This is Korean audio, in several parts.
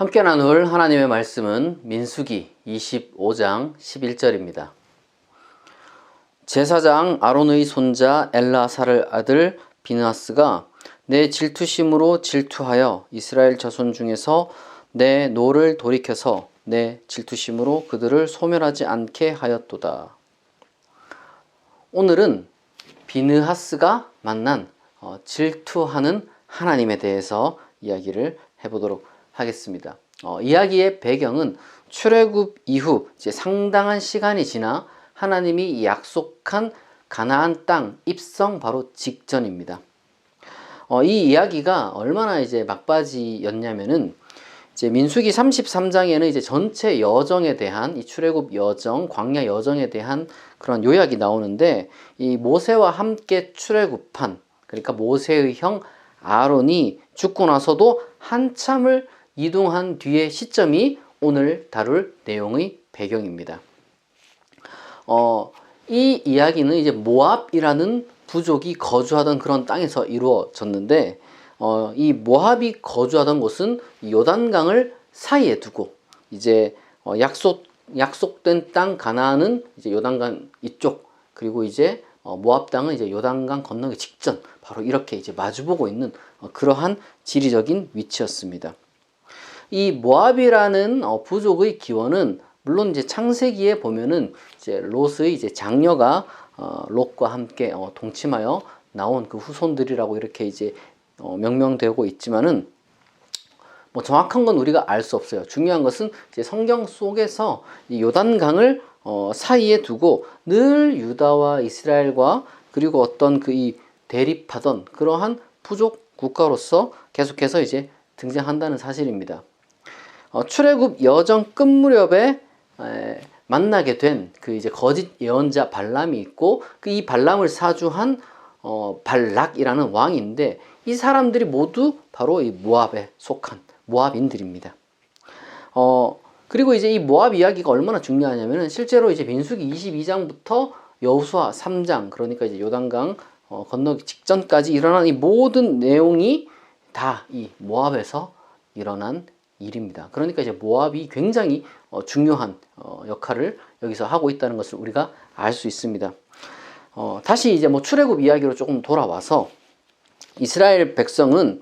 함께 나눌 하나님의 말씀은 민수기 25장 11절입니다. 제사장 아론의 손자 엘라사를 아들 비느하스가 내 질투심으로 질투하여 이스라엘 자손 중에서 내 노를 돌이켜서 내 질투심으로 그들을 소멸하지 않게 하였도다. 오늘은 비느하스가 만난 질투하는 하나님에 대해서 이야기를 해보도록 하겠습니다. 이야기의 배경은 출애굽 이후 이제 상당한 시간이 지나 하나님이 약속한 가나안 땅 입성 바로 직전입니다. 이 이야기가 얼마나 이제 막바지였냐면은 이제 민수기 33장에는 이제 전체 여정에 대한 이 출애굽 여정, 광야 여정에 대한 그런 요약이 나오는데 이 모세와 함께 출애굽한 그러니까 모세의 형 아론이 죽고 나서도 한참을 이동한 뒤의 시점이 오늘 다룰 내용의 배경입니다. 이 이야기는 이제 모압이라는 부족이 거주하던 그런 땅에서 이루어졌는데 이 모압이 거주하던 곳은 요단강을 사이에 두고 이제 약속된 땅 가나안은 이제 요단강 이쪽 그리고 이제 모압 땅은 이제 요단강 건너기 직전 바로 이렇게 이제 마주보고 있는 그러한 지리적인 위치였습니다. 이 모압이라는 부족의 기원은 물론 이제 창세기에 보면은 이제 롯의 이제 장녀가 롯과 함께 동침하여 나온 그 후손들이라고 이렇게 이제 명명되고 있지만은 뭐 정확한 건 우리가 알 수 없어요. 중요한 것은 이제 성경 속에서 이 요단강을 사이에 두고 늘 유다와 이스라엘과 그리고 어떤 그 이 대립하던 그러한 부족 국가로서 계속해서 이제 등장한다는 사실입니다. 출애굽 여정 끝 무렵에 만나게 된 그 이제 거짓 예언자 발람이 있고 그 이 발람을 사주한 발락이라는 왕인데 이 사람들이 모두 바로 이 모압에 속한 모압인들입니다. 그리고 이제 이 모압 이야기가 얼마나 중요하냐면은 실제로 이제 민수기 22장부터 여호수아 3장 그러니까 이제 요단강 건너기 직전까지 일어난 이 모든 내용이 다 이 모압에서 일어난 일입니다. 그러니까 이제 모압이 굉장히 중요한 역할을 여기서 하고 있다는 것을 우리가 알 수 있습니다. 다시 이제 뭐 출애굽 이야기로 조금 돌아와서 이스라엘 백성은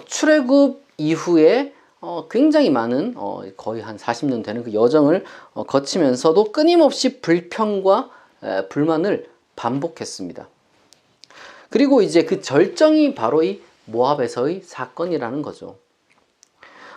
출애굽 이후에 굉장히 많은 거의 한 40년 되는 그 여정을 거치면서도 끊임없이 불평과 불만을 반복했습니다. 그리고 이제 그 절정이 바로 이 모압에서의 사건이라는 거죠.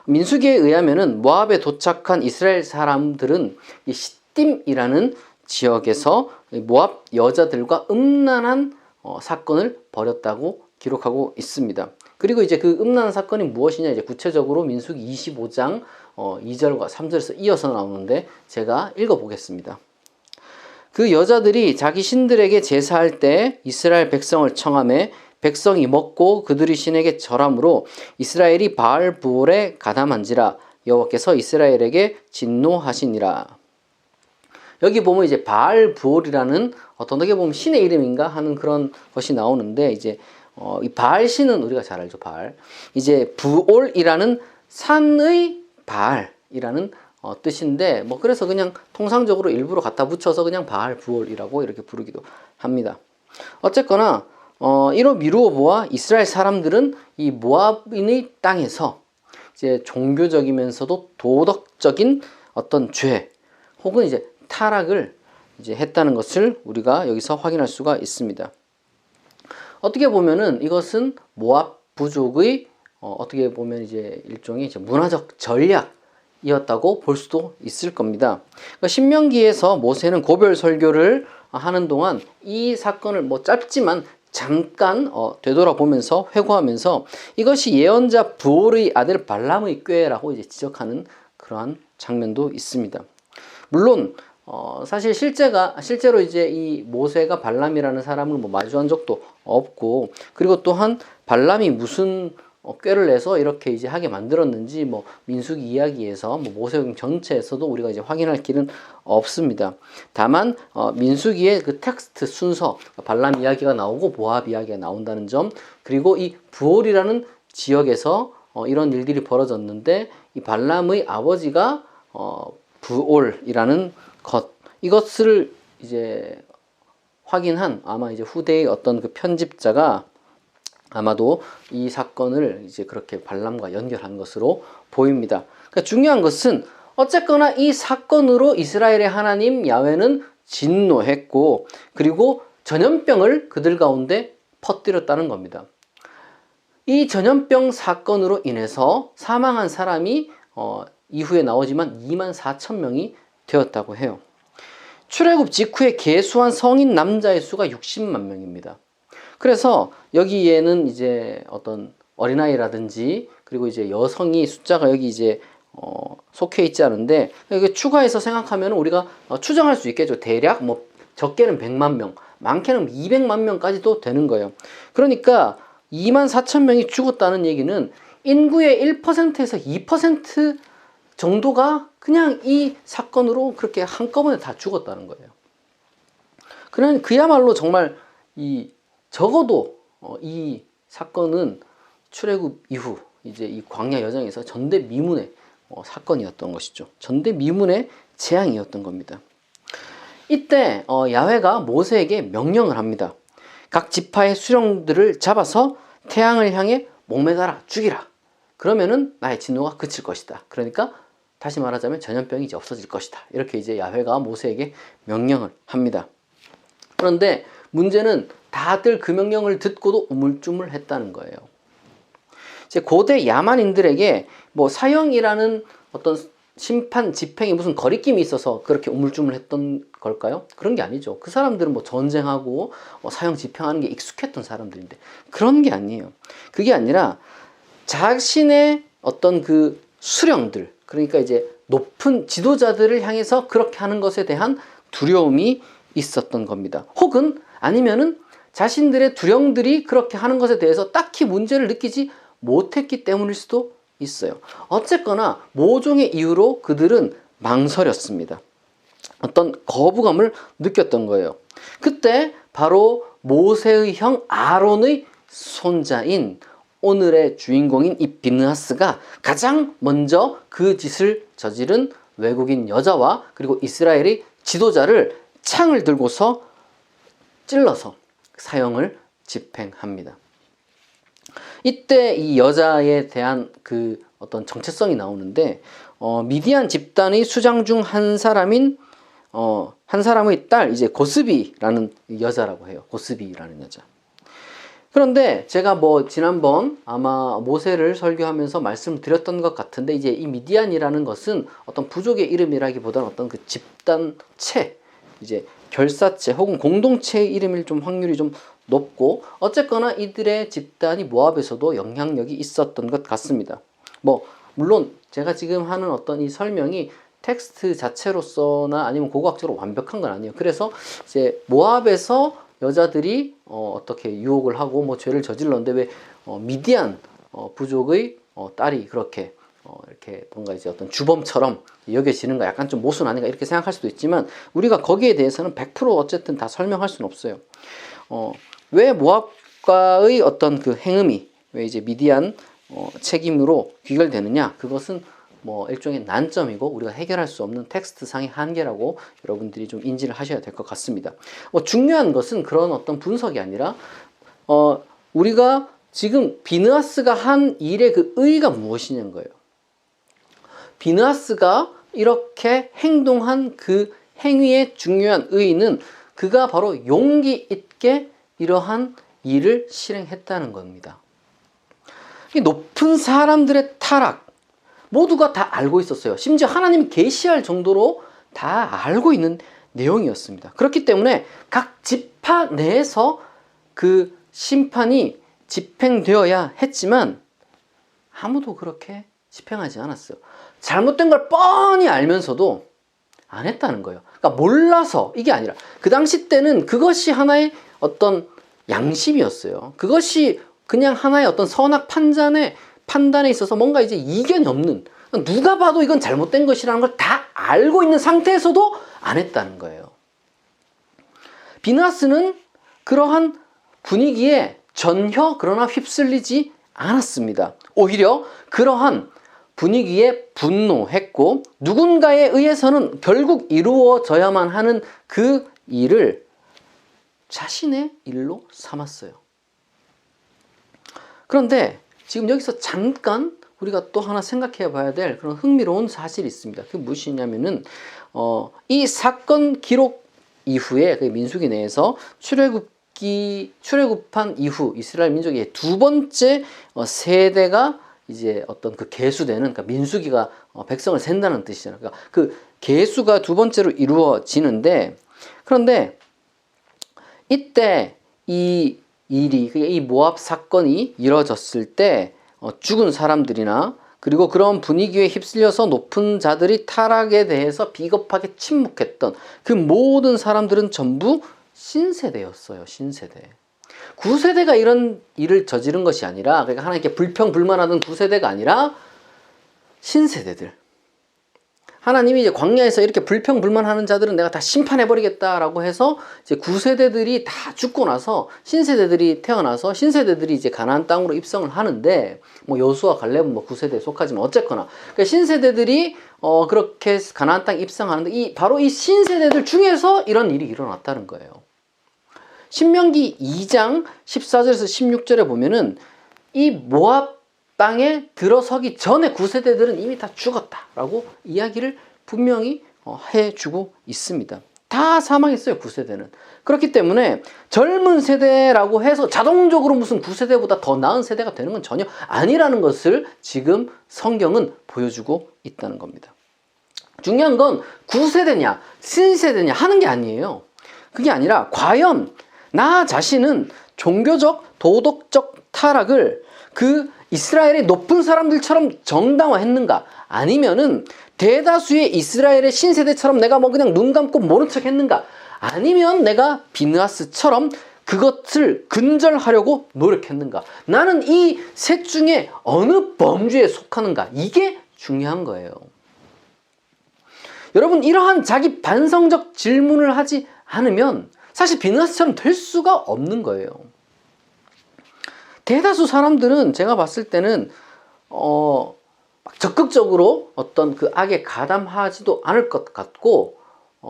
민수기에 의하면은 모압에 도착한 이스라엘 사람들은 이 시딤이라는 지역에서 모압 여자들과 음란한 사건을 벌였다고 기록하고 있습니다. 그리고 이제 그 음란한 사건이 무엇이냐 이제 구체적으로 민수기 25장 2절과 3절에서 이어서 나오는데 제가 읽어보겠습니다. 그 여자들이 자기 신들에게 제사할 때 이스라엘 백성을 청하매 백성이 먹고 그들이 신에게 절함으로 이스라엘이 바알 부올에 가담한지라 여호와께서 이스라엘에게 진노하시니라. 여기 보면 이제 바알 부올이라는 어떻게 보면 신의 이름인가 하는 그런 것이 나오는데 이제 이 바알 신은 우리가 잘 알죠. 바알. 이제 부올이라는 산의 바알이라는 뜻인데 뭐 그래서 그냥 통상적으로 일부러 갖다 붙여서 그냥 바알 부올이라고 이렇게 부르기도 합니다. 어쨌거나 이로 미루어 보아 이스라엘 사람들은 이 모압인의 땅에서 이제 종교적이면서도 도덕적인 어떤 죄 혹은 이제 타락을 이제 했다는 것을 우리가 여기서 확인할 수가 있습니다. 어떻게 보면은 이것은 모압 부족의 어떻게 보면 이제 일종의 이제 문화적 전략이었다고 볼 수도 있을 겁니다. 그러니까 신명기에서 모세는 고별 설교를 하는 동안 이 사건을 뭐 짧지만 잠깐 되돌아보면서 회고하면서 이것이 예언자 부올의 아들 발람의 꾀라고 이제 지적하는 그러한 장면도 있습니다. 물론 사실 실제로 이제 이 모세가 발람이라는 사람을 뭐 마주한 적도 없고 그리고 또한 발람이 무슨 꾀를 내서 이렇게 이제 하게 만들었는지 뭐 민수기 이야기에서 뭐 모세오경 전체에서도 우리가 이제 확인할 길은 없습니다. 다만 민수기의 그 텍스트 순서 발람 이야기가 나오고 모압 이야기가 나온다는 점 그리고 이 부올이라는 지역에서 이런 일들이 벌어졌는데 이 발람의 아버지가 부올이라는 이것을 이제 확인한 아마 이제 후대의 어떤 그 편집자가 아마도 이 사건을 이제 그렇게 발람과 연결한 것으로 보입니다. 그러니까 중요한 것은 어쨌거나 이 사건으로 이스라엘의 하나님 야훼는 진노했고 그리고 전염병을 그들 가운데 퍼뜨렸다는 겁니다. 이 전염병 사건으로 인해서 사망한 사람이 이후에 나오지만 24,000명이 되었다고 해요. 출애굽 직후에 계수한 성인 남자의 수가 60만 명입니다. 그래서 여기에는 이제 어떤 어린아이라든지 그리고 이제 여성이 숫자가 여기 이제 속해 있지 않은데 이게 추가해서 생각하면 우리가 추정할 수 있겠죠. 대략 뭐 적게는 100만 명, 많게는 200만 명까지도 되는 거예요. 그러니까 24,000명이 죽었다는 얘기는 인구의 1%에서 2% 정도가 그냥 이 사건으로 그렇게 한꺼번에 다 죽었다는 거예요. 그야말로 정말 적어도 이 사건은 출애굽 이후 이제 이 광야 여정에서 전대미문의 사건이었던 것이죠. 전대미문의 재앙이었던 겁니다. 이때 야훼가 모세에게 명령을 합니다. 각 지파의 수령들을 잡아서 태양을 향해 목매달아 죽이라. 그러면은 나의 진노가 그칠 것이다. 그러니까 다시 말하자면 전염병이 이제 없어질 것이다. 이렇게 이제 야훼가 모세에게 명령을 합니다. 그런데 문제는 다들 그 명령을 듣고도 우물쭈물했다는 거예요. 이제 고대 야만인들에게 뭐 사형이라는 어떤 심판 집행이 무슨 거리낌이 있어서 그렇게 우물쭈물했던 걸까요? 그런 게 아니죠. 그 사람들은 뭐 전쟁하고 사형 집행하는 게 익숙했던 사람들인데 그런 게 아니에요. 그게 아니라 자신의 어떤 그 수령들, 그러니까 이제 높은 지도자들을 향해서 그렇게 하는 것에 대한 두려움이 있었던 겁니다. 혹은 아니면은 자신들의 두령들이 그렇게 하는 것에 대해서 딱히 문제를 느끼지 못했기 때문일 수도 있어요. 어쨌거나 모종의 이유로 그들은 망설였습니다. 어떤 거부감을 느꼈던 거예요. 그때 바로 모세의 형 아론의 손자인 오늘의 주인공인 이 비느하스가 가장 먼저 그 짓을 저지른 외국인 여자와 그리고 이스라엘의 지도자를 창을 들고서 찔러서 사형을 집행합니다. 이때 이 여자에 대한 그 어떤 정체성이 나오는데 미디안 집단의 수장 중 한 사람인 한 사람의 딸 이제 고스비라는 여자라고 해요. 고스비라는 여자. 그런데 제가 뭐 지난번 아마 모세를 설교하면서 말씀드렸던 것 같은데 이제 이 미디안이라는 것은 어떤 부족의 이름이라기보다는 어떤 그 집단체, 이제 결사체 혹은 공동체의 이름일 좀 확률이 좀 높고 어쨌거나 이들의 집단이 모압에서도 영향력이 있었던 것 같습니다. 뭐 물론 제가 지금 하는 어떤 이 설명이 텍스트 자체로서나 아니면 고고학적으로 완벽한 건 아니에요. 그래서 이제 모압에서 여자들이 어떻게 유혹을 하고 뭐 죄를 저질렀는데 왜 미디안 부족의 딸이 그렇게 이렇게 뭔가 이제 어떤 주범처럼 여겨지는가 약간 좀 모순 아닌가 이렇게 생각할 수도 있지만 우리가 거기에 대해서는 100% 어쨌든 다 설명할 수는 없어요. 왜 모압과의 어떤 그 행음이 왜 이제 미디안 책임으로 귀결되느냐, 그것은 뭐 일종의 난점이고 우리가 해결할 수 없는 텍스트상의 한계라고 여러분들이 좀 인지를 하셔야 될 것 같습니다. 중요한 것은 그런 어떤 분석이 아니라 우리가 지금 비느하스가 한 일의 그 의의가 무엇이냐는 거예요. 비느하스가 이렇게 행동한 그 행위의 중요한 의의는 그가 바로 용기 있게 이러한 일을 실행했다는 겁니다. 이 높은 사람들의 타락 모두가 다 알고 있었어요. 심지어 하나님이 계시할 정도로 다 알고 있는 내용이었습니다. 그렇기 때문에 각 지파 내에서 그 심판이 집행되어야 했지만 아무도 그렇게 집행하지 않았어요. 잘못된 걸 뻔히 알면서도 안 했다는 거예요. 그러니까 몰라서 이게 아니라 그 당시 때는 그것이 하나의 어떤 양심이었어요. 그것이 그냥 하나의 어떤 선악 판단에 있어서 뭔가 이제 이견이 없는, 누가 봐도 이건 잘못된 것이라는 걸 다 알고 있는 상태에서도 안 했다는 거예요. 비느하스는 그러한 분위기에 전혀 그러나 휩쓸리지 않았습니다. 오히려 그러한 분위기에 분노했고 누군가에 의해서는 결국 이루어져야만 하는 그 일을 자신의 일로 삼았어요. 그런데 지금 여기서 잠깐 우리가 또 하나 생각해 봐야 될 그런 흥미로운 사실이 있습니다. 그게 무엇이냐면은 이 사건 기록 이후에 그 민수기 내에서 출애굽한 이후 이스라엘 민족의 두 번째 세대가 이제 어떤 그 계수되는, 그러니까 민수기가 백성을 센다는 뜻이잖아요. 그러니까 그 계수가 두 번째로 이루어지는데, 그런데 이때 이 일이, 이 모압 사건이 이뤄졌을 때 죽은 사람들이나 그리고 그런 분위기에 휩쓸려서 높은 자들이 타락에 대해서 비겁하게 침묵했던 그 모든 사람들은 전부 신세대였어요. 신세대. 9세대가 이런 일을 저지른 것이 아니라, 그러니까 하나님께 불평불만하던 9세대가 아니라 신세대들. 하나님이 이제 광야에서 이렇게 불평불만하는 자들은 내가 다 심판해버리겠다라고 해서 이제 9세대들이 다 죽고 나서 신세대들이 태어나서 신세대들이 이제 가나안 땅으로 입성을 하는데, 뭐 여호수아 갈렙은 뭐 9세대에 속하지만 어쨌거나 그러니까 신세대들이 그렇게 가나안 땅 입성하는데 바로 이 신세대들 중에서 이런 일이 일어났다는 거예요. 신명기 2장 14절에서 16절에 보면은 이 모압 땅에 들어서기 전에 9세대들은 이미 다 죽었다라고 이야기를 분명히 해주고 있습니다. 다 사망했어요, 9세대는. 그렇기 때문에 젊은 세대라고 해서 자동적으로 무슨 9세대보다 더 나은 세대가 되는 건 전혀 아니라는 것을 지금 성경은 보여주고 있다는 겁니다. 중요한 건 9세대냐 신세대냐 하는 게 아니에요. 그게 아니라 과연 나 자신은 종교적 도덕적 타락을 그 이스라엘의 높은 사람들처럼 정당화했는가, 아니면은 대다수의 이스라엘의 신세대처럼 내가 뭐 그냥 눈 감고 모른 척 했는가, 아니면 내가 비느하스처럼 그것을 근절하려고 노력했는가. 나는 이 셋 중에 어느 범주에 속하는가, 이게 중요한 거예요. 여러분, 이러한 자기 반성적 질문을 하지 않으면 사실 비느하스처럼 될 수가 없는 거예요. 대다수 사람들은 제가 봤을 때는 적극적으로 어떤 그 악에 가담하지도 않을 것 같고,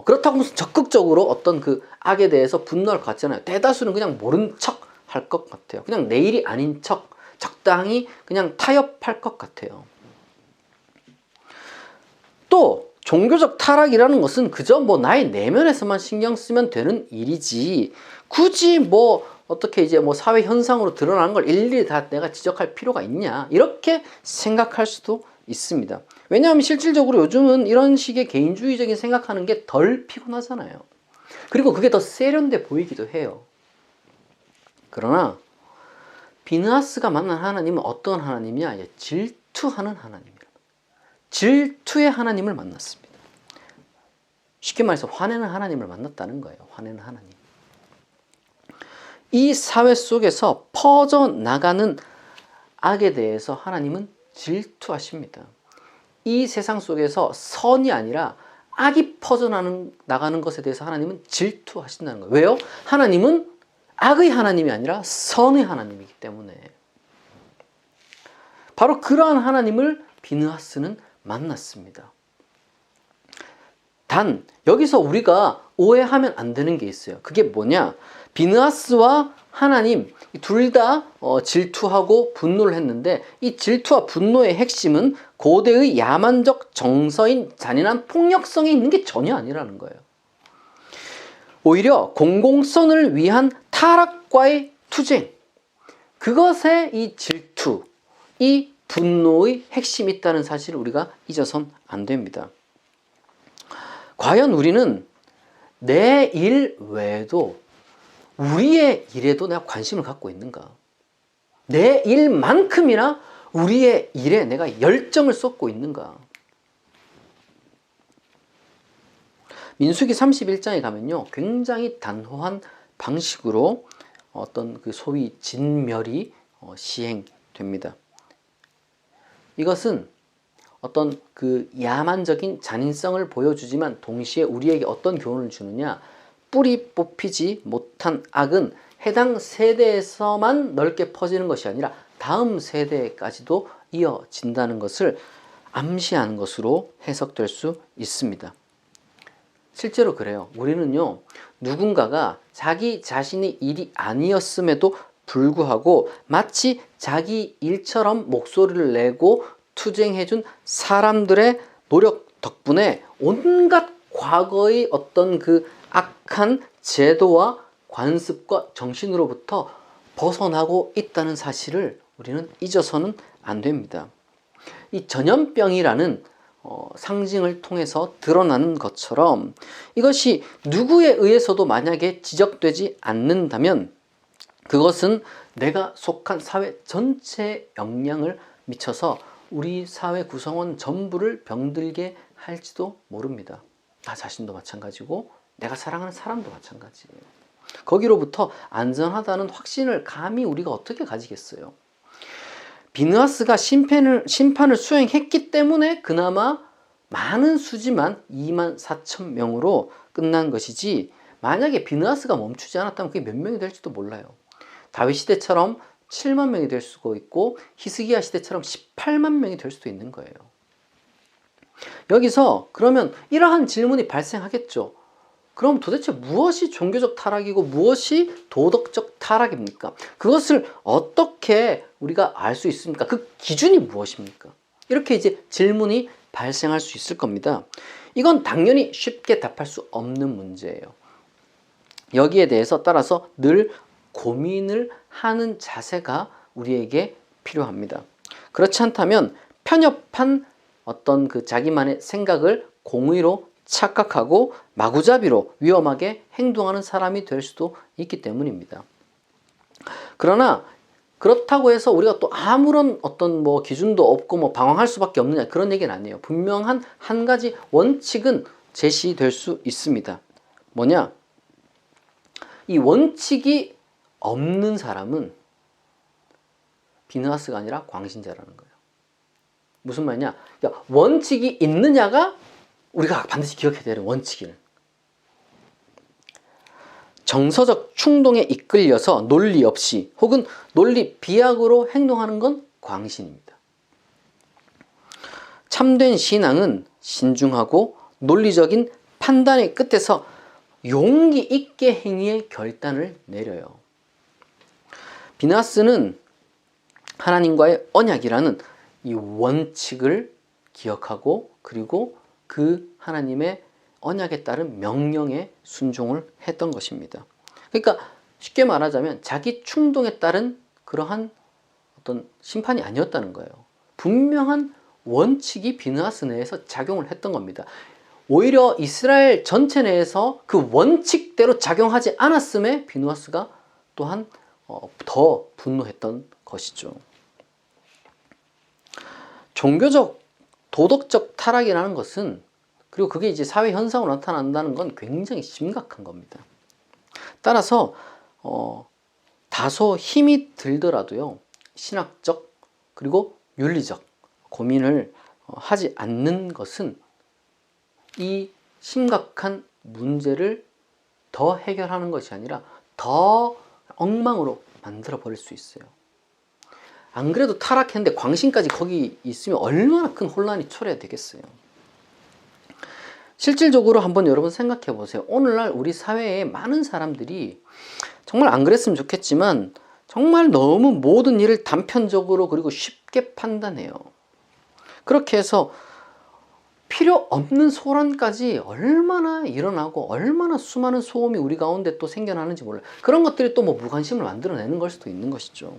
그렇다고 무슨 적극적으로 어떤 그 악에 대해서 분노할 것 같잖아요. 대다수는 그냥 모른 척 할 것 같아요. 그냥 내 일이 아닌 척 적당히 그냥 타협할 것 같아요. 또 종교적 타락이라는 것은 그저 뭐 나의 내면에서만 신경 쓰면 되는 일이지, 굳이 뭐 어떻게 이제 뭐 사회 현상으로 드러나는 걸 일일이 다 내가 지적할 필요가 있냐, 이렇게 생각할 수도 있습니다. 왜냐하면 실질적으로 요즘은 이런 식의 개인주의적인 생각하는 게 덜 피곤하잖아요. 그리고 그게 더 세련돼 보이기도 해요. 그러나 비느하스가 만난 하나님은 어떤 하나님이냐, 질투하는 하나님이에요. 질투의 하나님을 만났습니다. 쉽게 말해서 화내는 하나님을 만났다는 거예요. 화내는 하나님. 이 사회 속에서 퍼져나가는 악에 대해서 하나님은 질투하십니다. 이 세상 속에서 선이 아니라 악이 퍼져나가는 것에 대해서 하나님은 질투하신다는 거예요. 왜요? 하나님은 악의 하나님이 아니라 선의 하나님이기 때문에. 바로 그러한 하나님을 비느하스는 만났습니다. 단 여기서 우리가 오해하면 안 되는 게 있어요. 그게 뭐냐? 비느하스와 하나님 둘 다 질투하고 분노를 했는데, 이 질투와 분노의 핵심은 고대의 야만적 정서인 잔인한 폭력성이 있는 게 전혀 아니라는 거예요. 오히려 공공선을 위한 타락과의 투쟁, 그것에 이 질투, 이 분노의 핵심이 있다는 사실을 우리가 잊어선 안 됩니다. 과연 우리는 내 일 외에도 우리의 일에도 내가 관심을 갖고 있는가? 내 일만큼이나 우리의 일에 내가 열정을 쏟고 있는가? 민수기 31장에 가면요, 굉장히 단호한 방식으로 어떤 그 소위 진멸이 시행됩니다. 이것은 어떤 그 야만적인 잔인성을 보여주지만 동시에 우리에게 어떤 교훈을 주느냐, 뿌리 뽑히지 못한 악은 해당 세대에서만 넓게 퍼지는 것이 아니라 다음 세대까지도 이어진다는 것을 암시하는 것으로 해석될 수 있습니다. 실제로 그래요. 우리는요, 누군가가 자기 자신의 일이 아니었음에도 불구하고 마치 자기 일처럼 목소리를 내고 투쟁해준 사람들의 노력 덕분에 온갖 과거의 어떤 그 악한 제도와 관습과 정신으로부터 벗어나고 있다는 사실을 우리는 잊어서는 안 됩니다. 이 전염병이라는 상징을 통해서 드러나는 것처럼 이것이 누구에 의해서도 만약에 지적되지 않는다면 그것은 내가 속한 사회 전체에 영향을 미쳐서 우리 사회 구성원 전부를 병들게 할지도 모릅니다. 나 자신도 마찬가지고 내가 사랑하는 사람도 마찬가지예요. 거기로부터 안전하다는 확신을 감히 우리가 어떻게 가지겠어요? 비느하스가 심판을 수행했기 때문에 그나마 많은 수지만 24,000명으로 끝난 것이지, 만약에 비느하스가 멈추지 않았다면 그게 몇 명이 될지도 몰라요. 다윗 시대처럼 7만 명이 될 수도 있고 히스기야 시대처럼 18만 명이 될 수도 있는 거예요. 여기서 그러면 이러한 질문이 발생하겠죠. 그럼 도대체 무엇이 종교적 타락이고 무엇이 도덕적 타락입니까? 그것을 어떻게 우리가 알 수 있습니까? 그 기준이 무엇입니까? 이렇게 이제 질문이 발생할 수 있을 겁니다. 이건 당연히 쉽게 답할 수 없는 문제예요. 여기에 대해서 따라서 늘 고민을 하는 자세가 우리에게 필요합니다. 그렇지 않다면 편협한 어떤 그 자기만의 생각을 공의로 착각하고 마구잡이로 위험하게 행동하는 사람이 될 수도 있기 때문입니다. 그러나 그렇다고 해서 우리가 또 아무런 어떤 뭐 기준도 없고 뭐 방황할 수밖에 없느냐, 그런 얘기는 아니에요. 분명한 한 가지 원칙은 제시될 수 있습니다. 뭐냐? 이 원칙이 없는 사람은 비느하스가 아니라 광신자라는 거예요. 무슨 말이냐? 그러니까 원칙이 있느냐가 우리가 반드시 기억해야 되는 원칙이는, 정서적 충동에 이끌려서 논리 없이 혹은 논리 비약으로 행동하는 건 광신입니다. 참된 신앙은 신중하고 논리적인 판단의 끝에서 용기 있게 행위의 결단을 내려요. 비느하스는 하나님과의 언약이라는 이 원칙을 기억하고 그리고 그 하나님의 언약에 따른 명령에 순종을 했던 것입니다. 그러니까 쉽게 말하자면 자기 충동에 따른 그러한 어떤 심판이 아니었다는 거예요. 분명한 원칙이 비느하스 내에서 작용을 했던 겁니다. 오히려 이스라엘 전체 내에서 그 원칙대로 작용하지 않았음에 비느하스가 또한 더 분노했던 것이죠. 종교적, 도덕적 타락이라는 것은, 그리고 그게 이제 사회 현상으로 나타난다는 건 굉장히 심각한 겁니다. 따라서 다소 힘이 들더라도요, 신학적 그리고 윤리적 고민을 하지 않는 것은 이 심각한 문제를 더 해결하는 것이 아니라 더 엉망으로 만들어 버릴 수 있어요. 안 그래도 타락했는데 광신까지 거기 있으면 얼마나 큰 혼란이 초래되겠어요. 실질적으로 한번 여러분 생각해 보세요. 오늘날 우리 사회에 많은 사람들이 정말 안 그랬으면 좋겠지만 정말 너무 모든 일을 단편적으로 그리고 쉽게 판단해요. 그렇게 해서 필요 없는 소란까지 얼마나 일어나고 얼마나 수많은 소음이 우리 가운데 또 생겨나는지 몰라요. 그런 것들이 또 뭐 무관심을 만들어내는 걸 수도 있는 것이죠.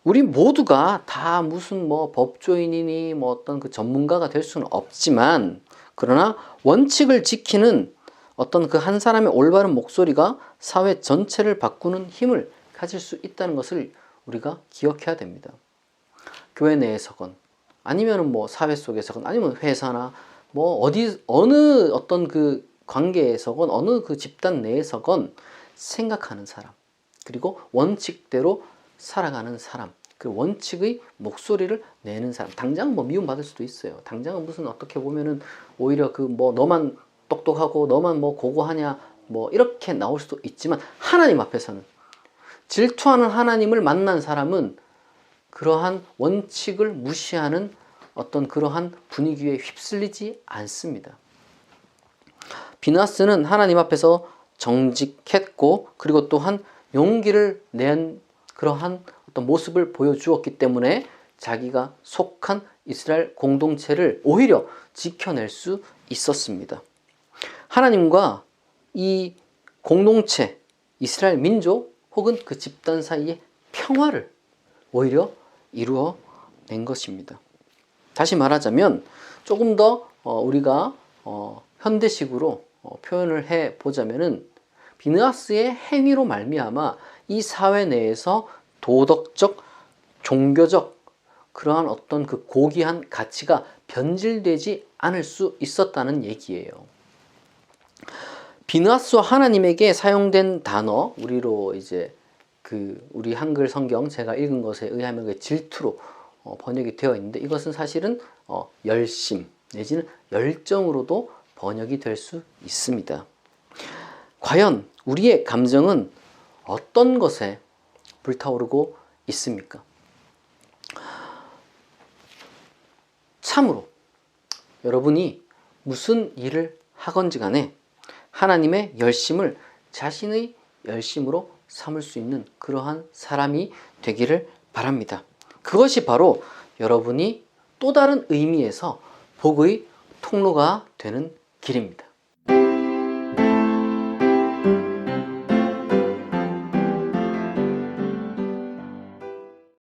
우리 모두가 다 무슨 뭐 법조인이니 뭐 어떤 그 전문가가 될 수는 없지만, 그러나 원칙을 지키는 어떤 그 한 사람의 올바른 목소리가 사회 전체를 바꾸는 힘을 가질 수 있다는 것을 우리가 기억해야 됩니다. 교회 내에서건 아니면 뭐 사회 속에서건 아니면 회사나 뭐 어느 어떤 그 관계에서건 어느 그 집단 내에서건 생각하는 사람, 그리고 원칙대로 살아가는 사람, 그 원칙의 목소리를 내는 사람. 당장 뭐 미움받을 수도 있어요. 당장은 무슨 어떻게 보면은 오히려 그 뭐 너만 똑똑하고 너만 뭐 고고하냐 뭐 이렇게 나올 수도 있지만, 하나님 앞에서는, 질투하는 하나님을 만난 사람은 그러한 원칙을 무시하는 어떤 그러한 분위기에 휩쓸리지 않습니다. 비나스는 하나님 앞에서 정직했고 그리고 또한 용기를 낸 그러한 어떤 모습을 보여주었기 때문에 자기가 속한 이스라엘 공동체를 오히려 지켜낼 수 있었습니다. 하나님과 이 공동체, 이스라엘 민족 혹은 그 집단 사이의 평화를 오히려 이루어낸 것입니다. 다시 말하자면 조금 더 우리가 현대식으로 표현을 해 보자면은 비느하스의 행위로 말미암아 이 사회 내에서 도덕적, 종교적 그러한 어떤 그 고귀한 가치가 변질되지 않을 수 있었다는 얘기예요. 비느하스와 하나님에게 사용된 단어, 우리로 이제 우리 한글 성경 제가 읽은 것에 의하면 질투로 번역이 되어 있는데 이것은 사실은 열심 내지는 열정으로도 번역이 될 수 있습니다. 과연 우리의 감정은 어떤 것에 불타오르고 있습니까? 참으로 여러분이 무슨 일을 하건지 간에 하나님의 열심을 자신의 열심으로 삼을 수 있는 그러한 사람이 되기를 바랍니다. 그것이 바로 여러분이 또 다른 의미에서 복의 통로가 되는 길입니다.